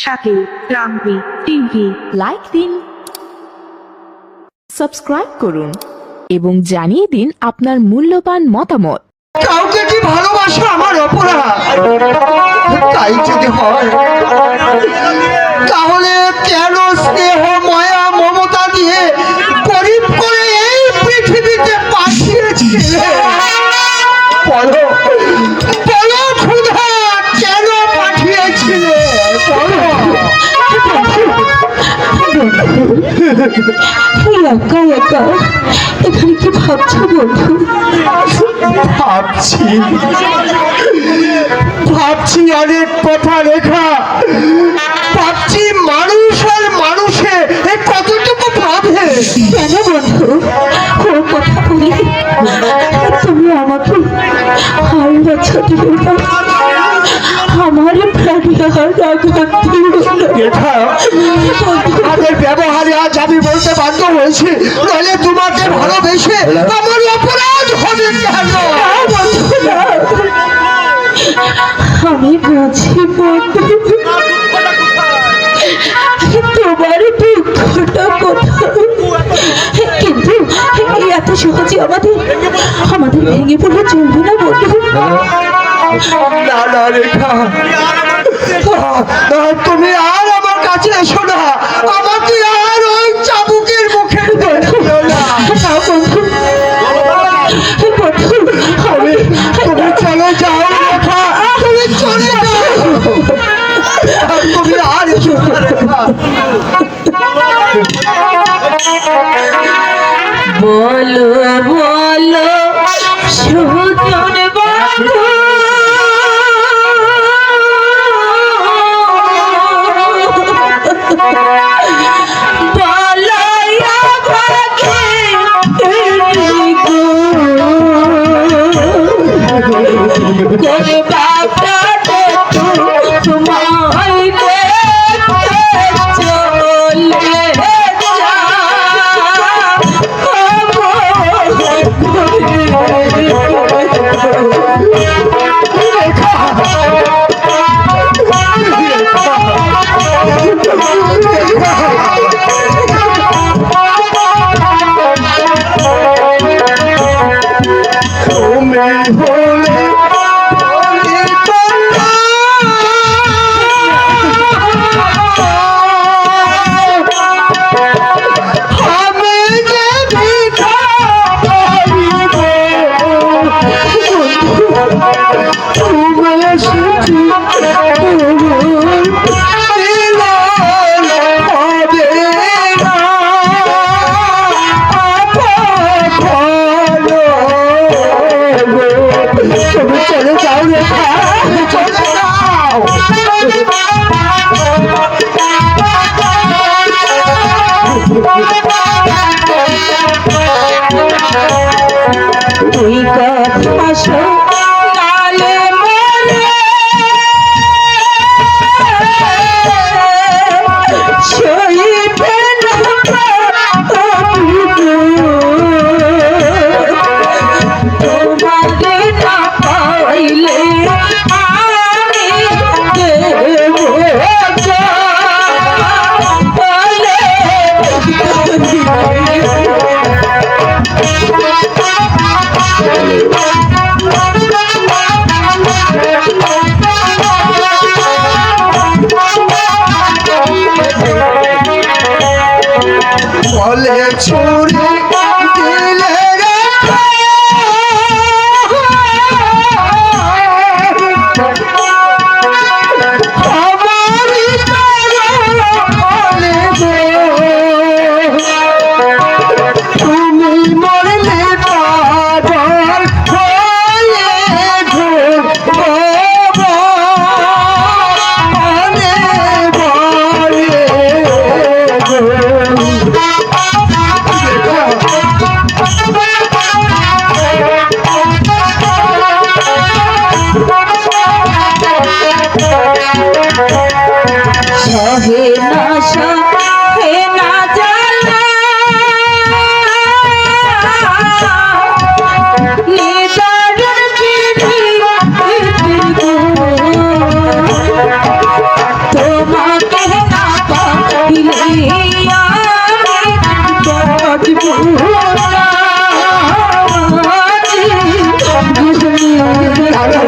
সাথে রামবি TV like দিন, subscribe করুন এবং জানিয়ে দিন আপনার মূল্যবান মতামত। কাউকে কি ভালোবাসা আমার অপরাধ? তাই যদি হয় তাহলে কেন স্নেহ মায়া মমতা দিয়ে গরিব করে এই পৃথিবীতে পাঠিয়েছিলে? বলো বলো ক্ষুধা, কেন পাঠিয়েছিলে? বলো। একা একা এখানে কি ভাবছো বন্ধু? ভাবছি ভাবছি অনেক কথা লেখা, ভাবছি মানুষ আর মানুষে কতটুকু ভাবে। কেন বন্ধু ও কথা বলি? তুমি আমাকে হারিয়েছ, আমার প্রাণে আঘাত তাদের ব্যবহারে আজ আমি বলতে বাধ্য হয়েছি, নাহলে তোমাকে ভালোবেসে আমার অপরাধ হবে কেন? আমি বুঝি বন্ধু তোমার দুঃখটা কোথায়, কিন্তু এত সহজে আমাদের ভেঙে পড়লে চলবে না বন্ধু। না না রেখা, তুমি আর আমার কাছে এসো না, আমাকে আর ওই চাবুকের মুখে দিও না। তুমি চলে যাও রেখা, তুমি চলে যাও, তুমি আর এসো না রেখা। বলো বলো সুজন বাবু,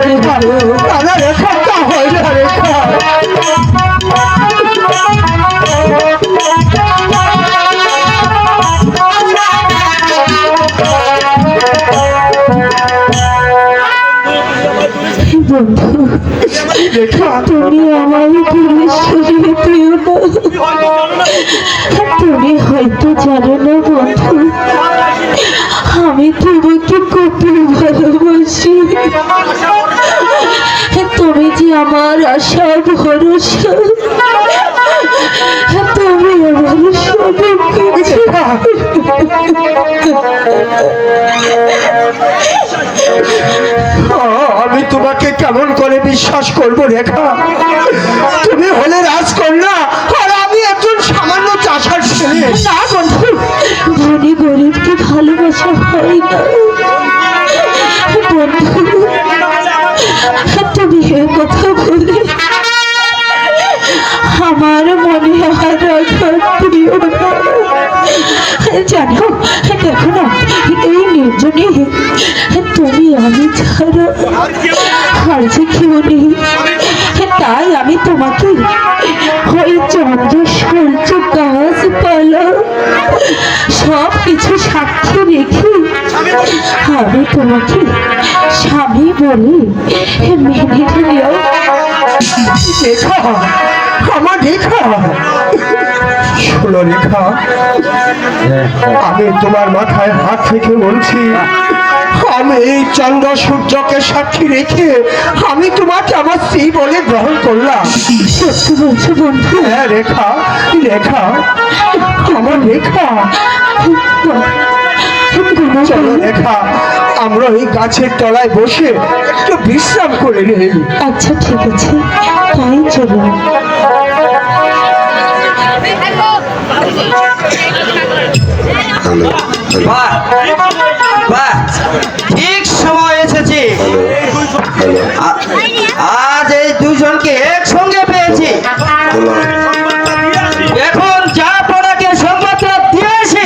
রেখা, না না রেখা, তা হয় না রেখা। বন্ধু, রেখা, তুমি আমার দূরে সরিয়ে দিও না। তুমি হয়তো জানো না বন্ধু, আমি তোমাকে কত ভালোবাসি। তুমি যে আমার আশা ভরসা, তুমি আমার সব কিছু। আমি তোমাকে কেমন করে বিশ্বাস করব রেখা? তুমি হলে রাজকন্যা আর আমি একজন সামান্য চাষার ছেলে। না বন্ধু, ধনী গরিবকে ভালোবাসা হয় না বন্ধু। তুমি এ কথা বলে আমার মনে আর আঘাত দিও না। জানো, দেখো না, এই নির্জনে তুমি আমি ছাড়া আর যে কেউ নেই। তাই আমি তোমাকে ওই চন্দ্র সূর্য গাছপালা সব কিছু সাক্ষী রেখে আমি তোমাকে স্বামী বলে মেনে নিও। রেখা, আমার রেখা, শোনো রেখা, আমি তোমার মাথায় হাত থেকে বলছি, আমি এই চন্দ্র সূর্যকে সাক্ষী রেখে আমি তোমাকে আমার স্ত্রী বলে গ্রহণ করলাম। সত্যি বলছো বন্ধু? হ্যাঁ রেখা, রেখা, আমার রেখা। চলো রেখা, আমরা এই গাছের তলায় বসে একটু বিশ্রাম করে নেই। আচ্ছা ঠিক আছে, তাই চলো। বাহ বাহ, ঠিক সময় এসেছি। আজ এই দুজনকে একসঙ্গে পেয়েছি। এখন যা পড়াকে সংবাদটা দিয়েছি,